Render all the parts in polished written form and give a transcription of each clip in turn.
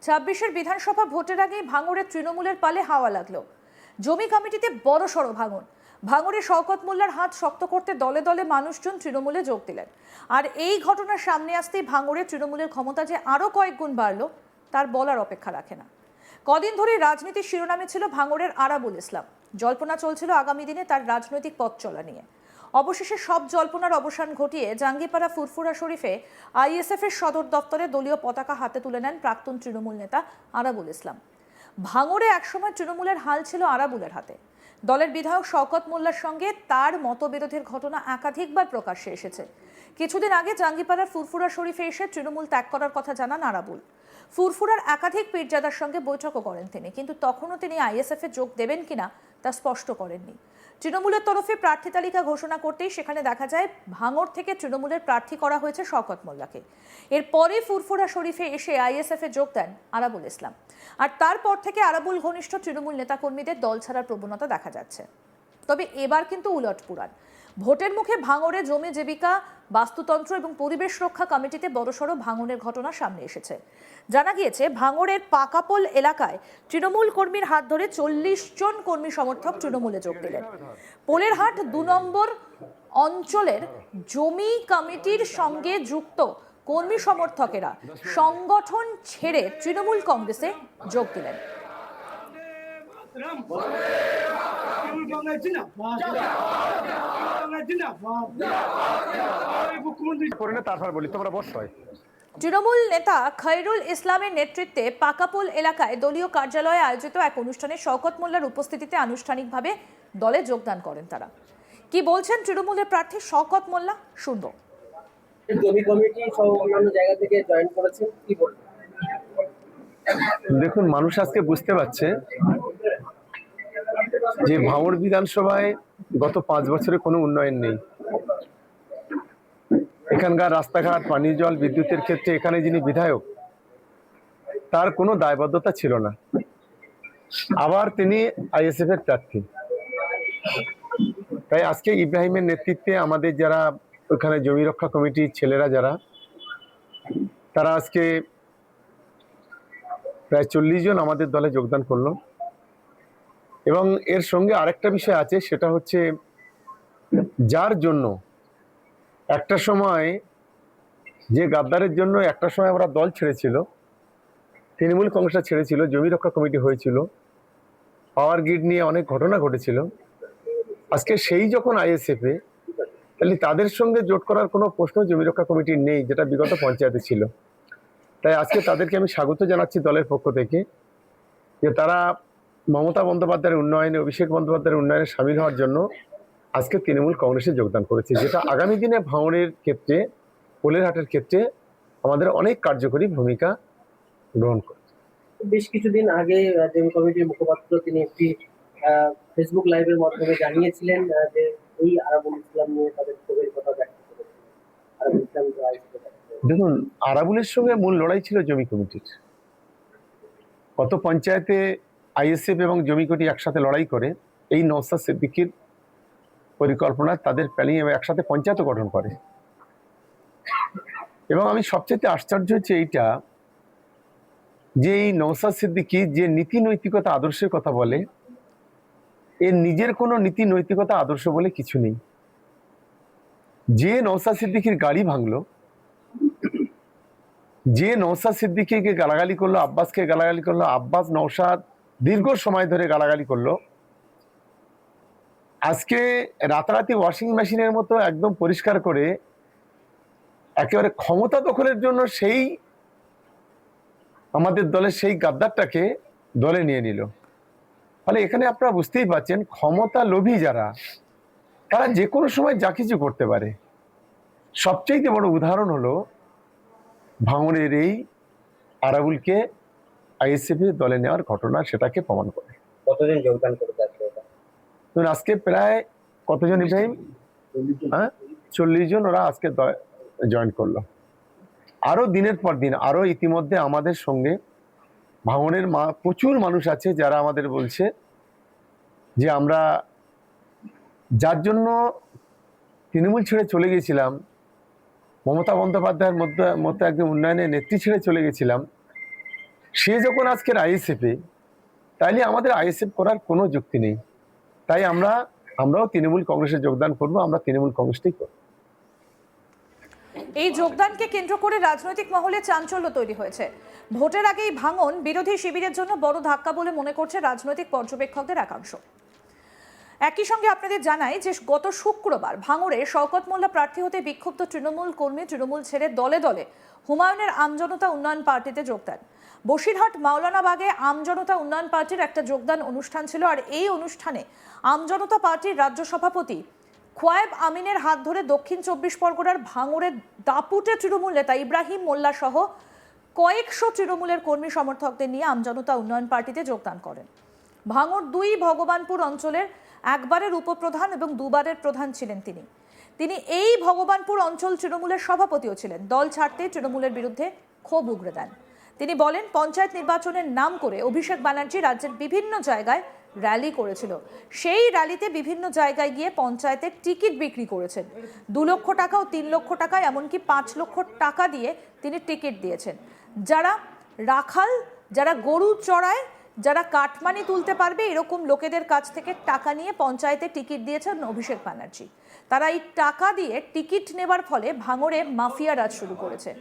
ছাব্বিশের বিধানসভা ভোটের আগে ভাঙড়ের তৃণমূলের পালে হাওয়া লাগলো। জমি কমিটিতে বড়সড় ভাঙন। ভাঙড়ে শওকত মোল্লার হাত শক্ত করতে দলে দলে মানুষজন তৃণমূলে যোগ দিলেন। আর এই ঘটনার সামনে আসতেই ভাঙড়ে তৃণমূলের ক্ষমতা যে আরো কয়েক গুণ বাড়লো তার বলার অপেক্ষা রাখে না। কদিন ধরে রাজনীতির শিরোনামে ছিল ভাঙড়ের আরাবুল ইসলাম। জল্পনা চলছিল আগামী দিনে তার রাজনৈতিক পথ চলা নিয়ে। অবশেষে সব জল্পনার অবসান ঘটিয়ে জাঙ্গিপাড়া ফুরফুরা শরীফে আইএসএফ এর সদর দপ্তরে দলীয় পতাকা হাতে তুলে নেন প্রাক্তন তৃণমূল নেতা আরাবুল ইসলাম। ভাঙড়ে একসময় তৃণমূলের হাল ছিল আরাবুলের হাতে। দলের বিধায়ক শওকত মোল্লার সঙ্গে তার মতবিরোধের ঘটনা একাধিকবার প্রকাশ্যে এসেছে। কিছুদিন আগে জাঙ্গিপাড়ার ফুরফুরা শরীফে এসে তৃণমূল ত্যাগ করার কথা জানান আরাবুল। ফুরফুরার একাধিক পীরজাদার সঙ্গে বৈঠকও করেন তিনি, কিন্তু তখনও তিনি আইএসএফে যোগ দেবেন কিনা তা স্পষ্ট করেননি। তৃণমূলের তরফে প্রার্থী তালিকা ঘোষণা করতেই সেখানে দেখা যায় ভাঙড় থেকে তৃণমূলের প্রার্থী করা হয়েছে শওকত মোল্লাকে। এরপরে ফুরফুরা শরীফে এসে আইএসএফে যোগ দেন আরাবুল ইসলাম। আর তারপর থেকে আরাবুল ঘনিষ্ঠ তৃণমূল নেতাকর্মীদের দল ছাড়ার প্রবণতা দেখা যাচ্ছে। তবে এবার কিন্তু উলট পুরাণ। ভোটের মুখে ভাঙড়ে জমি জীবিকা, বাস্তুতন্ত্র এবং পরিবেশ রক্ষা কমিটিতে বড়সড় ভাঙনের ঘটনা সামনে এসেছে। জানা গিয়েছে ভাঙড়ের পাকাপোল এলাকায় তৃণমূল কর্মীর হাত ধরে 40 জন কর্মী সমর্থক তৃণমূলে যোগ দিলেন। পোলেরহাট 2 নম্বর অঞ্চলের জমি কমিটির সঙ্গে যুক্ত কর্মী সমর্থকেরা সংগঠন ছেড়ে তৃণমূল কংগ্রেসে যোগ দিলেন। তৃণমূল নেতা খৈরুল ইসলামের নেতৃত্বে পাকাপোল এলাকায় দলীয় কার্যালয়ে আয়োজিত এক অনুষ্ঠানে শওকত মোল্লার উপস্থিতিতে আনুষ্ঠানিকভাবে দলে যোগদান করেন তারা। কি বলছেন তৃণমূলের প্রার্থী শওকত মোল্লা, শুনবো। জমি কমিটি সহ অন্যান্য জায়গা থেকে জয়েন করেছেন, কি বলবেন? দেখুন, মানুষ আজকে বুঝতে পারছে যে ভাঙড় বিধানসভায় গত 5 বছরে কোনো উন্নয়ন নেই। এখানকার রাস্তাঘাট, পানি, জল, বিদ্যুতের ক্ষেত্রে এখানে যিনি বিধায়ক তার কোনো দায়বদ্ধতা ছিল না। আবার তিনি আইএসএফ এর প্রার্থী। তাই আজকে ইব্রাহিমের নেতৃত্বে আমাদের যারা ওখানে জমি রক্ষা কমিটির ছেলেরা যারা, তারা আজকে প্রায় 40 জন আমাদের দলে যোগদান করলো। এবং এর সঙ্গে আরেকটা বিষয় আছে, সেটা হচ্ছে যার জন্য একটা সময়, যে গাদ্দারের জন্য একটা সময় আমরা দল ছেড়েছিল, তৃণমূল কংগ্রেসটা ছেড়েছিল, জমি রক্ষা কমিটি হয়েছিল, পাওয়ার গ্রিড নিয়ে অনেক ঘটনা ঘটেছিল। আজকে সেই যখন আইএসএফে, তাহলে তাদের সঙ্গে জোট করার কোনো প্রশ্ন জমি রক্ষা কমিটির নেই, যেটা বিগত পঞ্চায়েতে ছিল। তাই আজকে তাদেরকে আমি স্বাগত জানাচ্ছি দলের পক্ষ থেকে, যে তারা মমতা বন্দ্যোপাধ্যায়ের উন্নয়নে, অভিষেক বন্দ্যোপাধ্যায়ের উন্নয়নে সামিল হওয়ার জন্য আজকে তৃণমূল কংগ্রেসে যোগদান করেছে, যেটা আগামী দিনে ভাঙড়ের ক্ষেত্রে, পোলেরহাটের ক্ষেত্রে আমাদের অনেক কার্যকরী ভূমিকা গ্রহণ করছে। বেশ কিছুদিন আগে জমি কমিটির মুখপাত্র তিনি একটি ফেসবুক লাইভের মাধ্যমে জানিয়েছিলেন যে এই আরাবুল ইসলাম নিয়ে তাদের ক্ষোভের কথা ব্যক্ত করেছেন। আরাবুল ইসলাম দেখুন, আরাবুলের সঙ্গে মূল লড়াই ছিল জমি কমিটির। গত পঞ্চায়েতে আইএসএফ এবং জমি কমিটি একসাথে লড়াই করে এই নওশাদ সিদ্দিকীর পরিকল্পনা তাদের প্ল্যানিং এবং একসাথে পঞ্চায়েত গঠন করে। এবং আমি সবচেয়ে আশ্চর্য হচ্ছে এইটা, যে এই নওশাদ সিদ্দিকী যে নীতি নৈতিকতা আদর্শের কথা বলে, এর নিজের কোনো নীতি নৈতিকতা আদর্শ বলে কিছু নেই। যে নওশাদ সিদ্দিকীর গাড়ি ভাঙলো, যে নওশাদ সিদ্দিকীকে গালাগালি করলো, আব্বাসকে গালাগালি করলো, আব্বাস নওশাদ দীর্ঘ সময় ধরে গালাগালি করলো, আজকে রাতারাতি ওয়াশিং মেশিনের মতো একদম পরিষ্কার করে একেবারে ক্ষমতা দখলের জন্য সেই আমাদের দলের সেই গাদ্দারটাকে দলে নিয়ে নিল। ফলে এখানে আপনারা বুঝতেই পারছেন, ক্ষমতা লোভী যারা, তারা যে কোনো সময় যা কিছু করতে পারে। সবচেয়ে বড় উদাহরণ হলো ভাঙড়ের এই আরাবুলকে আইএসএফ দলে নেওয়ার ঘটনা, সেটাকে প্রমাণ করে। কতদিন যোগদান করতে আসবে? আজকে প্রায় কতজন ইব্রাহিম? 40 জন ওরা আজকে জয়েন করলো। আরো দিনের পর দিন, আরো ইতিমধ্যে আমাদের সঙ্গে ভাঙড়ের প্রচুর মানুষ আছে যারা আমাদের বলছে যে আমরা যার জন্য তৃণমূল ছেড়ে চলে গেছিলাম, মমতা বন্দ্যোপাধ্যায়ের মতো একদম উন্নয়নের নেত্রী ছেড়ে চলে গেছিলাম, সে যখন আজকের আইএসএফে, তাইলে আমাদের আইএসএফ করার কোনো যুক্তি নেই। তাই আমরাও তৃণমূল কংগ্রেসে যোগদান করব, আমরা তৃণমূল কংগ্রেসটাই করব। এই যোগদানকে কেন্দ্র করে রাজনৈতিক মহলে চাঞ্চল্য তৈরি হয়েছে। ভোটের আগেই ভাঙন বিরোধী শিবিরের জন্য বড় ধাক্কা বলে মনে করছে রাজনৈতিক পর্যবেক্ষকদের একাংশ। একই সঙ্গে আপনাদের জানাই যে গত শুক্রবার ভাঙড়ে শওকত মোল্লা প্রার্থী হতে বিক্ষুব্ধ তৃণমূল কর্মী তৃণমূল ছেড়ে দলে দলে হুমায়ুনের আমজনতা উন্নয়ন পার্টিতে যোগ দেন। বসিরহাট মাওলানাবাগে আমজনতা উন্নয়ন পার্টির একটা যোগদান অনুষ্ঠান ছিল, আর এই অনুষ্ঠানে আমজনতা পার্টির রাজ্য সভাপতি খোয়েব আমিনের হাত ধরে দক্ষিণ 24 পরগনার ভাঙড়ের দাপুটে তৃণমূল নেতা ইব্রাহিম মোল্লা সহ কয়েকশো তৃণমূলের কর্মী সমর্থকদের নিয়ে আমজনতা উন্নয়ন পার্টিতে যোগদান করেন। ভাঙড় 2 ভগবানপুর অঞ্চলের একবারের উপপ্রধান এবং দুবারের প্রধান ছিলেন তিনি এই ভগবানপুর অঞ্চল তৃণমূলের সভাপতিও ছিলেন। দল ছাড়তে তৃণমূলের বিরুদ্ধে ক্ষোভ উগরে দেন। তিনি বলেন, পঞ্চায়েত নির্বাচনের নাম করে অভিষেক ব্যানার্জি রাজ্যের বিভিন্ন জায়গায় র্যালি করেছিল। সেই র্যালিতে বিভিন্ন জায়গায় গিয়ে পঞ্চায়েতের টিকিট বিক্রি করেছেন। 2 লক্ষ টাকা ও 3 লক্ষ টাকা, এমনকি 5 লক্ষ টাকা দিয়ে তিনি টিকিট দিয়েছেন। যারা রাখাল, যারা গরু চড়ায়, যারা কাটমানি তুলতে পারবে, এরকম লোকেদের কাছ থেকে টাকা নিয়ে পঞ্চায়েতে টিকিট দিয়েছেন অভিষেক ব্যানার্জি। তারা এই টাকা দিয়ে টিকিট নেবার ফলে ভাঙড়ে মাফিয়া রাজ শুরু করেছে।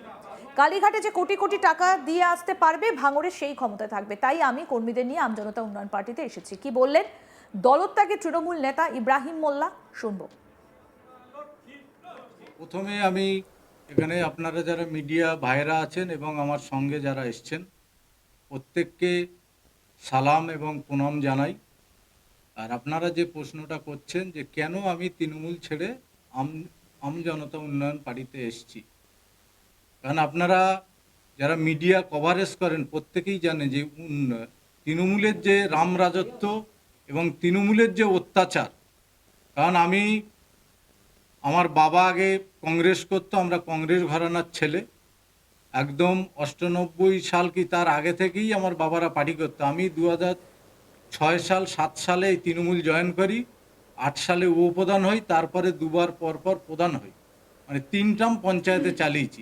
কালীঘাটে যে কোটি কোটি টাকা দিয়ে আসতে পারবে, ভাঙড়ে সেই ক্ষমতা থাকবে। তাই আমি কর্মীদের নিয়ে আমজনতা উন্নয়ন পার্টিতে এসেছি। কি বললেন দলত্যাগী তৃণমূল নেতা ইব্রাহিম মোল্লা, শুনবো। প্রথমে আমি এখানে আপনারা যারা মিডিয়া ভাইরা আছেন এবং আমার সঙ্গে যারা এসছেন প্রত্যেককে সালাম এবং প্রণাম জানাই। আর আপনারা যে প্রশ্নটা করছেন যে কেন আমি তৃণমূল ছেড়ে আমজনতা উন্নয়ন পার্টিতে এসেছি, কারণ আপনারা যারা মিডিয়া কভারেজ করেন প্রত্যেকেই জানে যে তৃণমূলের যে রাম রাজত্ব এবং তৃণমূলের যে অত্যাচার। কারণ আমার বাবা আগে কংগ্রেস করতো, আমরা কংগ্রেস ঘরানার ছেলে, একদম 98 সাল কি তার আগে থেকেই আমার বাবারা পার্টি করতো। আমি 2006 সাল 7 সালে এই তৃণমূল জয়েন করি, 8 সালে উপপ্রধান হই, তারপরে 2 বার পরপর প্রধান হই, মানে 3 টার্ম পঞ্চায়েতে চালিয়েছি।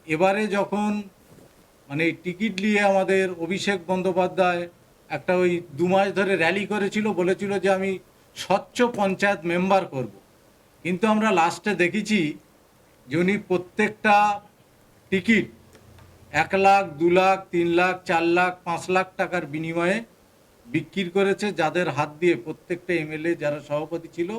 এবারে যখন এই টিকিট নিয়ে আমাদের অভিষেক বন্দ্যোপাধ্যায় একটা ওই 2 মাস ধরে র্যালি করেছিল, বলেছিল যে আমি স্বচ্ছ পঞ্চায়েত মেম্বার করব। কিন্তু আমরা লাস্টে দেখেছি যে উনি প্রত্যেকটা টিকিট 1 লাখ, 2 লাখ, 3 লাখ, 4 লাখ, 5 লাখ টাকার বিনিময়ে বিক্রি করেছে, যাদের হাত দিয়ে প্রত্যেকটা এমএলএ যারা সভাপতি ছিল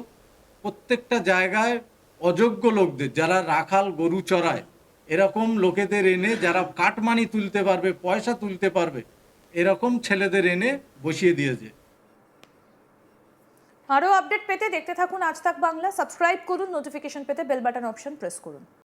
প্রত্যেকটা জায়গায় অযোগ্য লোকদের, যারা রাখাল গরু চড়ায় এরকম লোকেদের এনে, যারা কাটমানি তুলতে পারবে, পয়সা তুলতে পারবে, এরকম ছেলেদের এনে বসিয়ে দিয়েছে। আরও আপডেট পেতে দেখতে থাকুন আজ তাক বাংলা। সাবস্ক্রাইব করুন, নোটিফিকেশন পেতে বেল বাটন অপশন প্রেস করুন।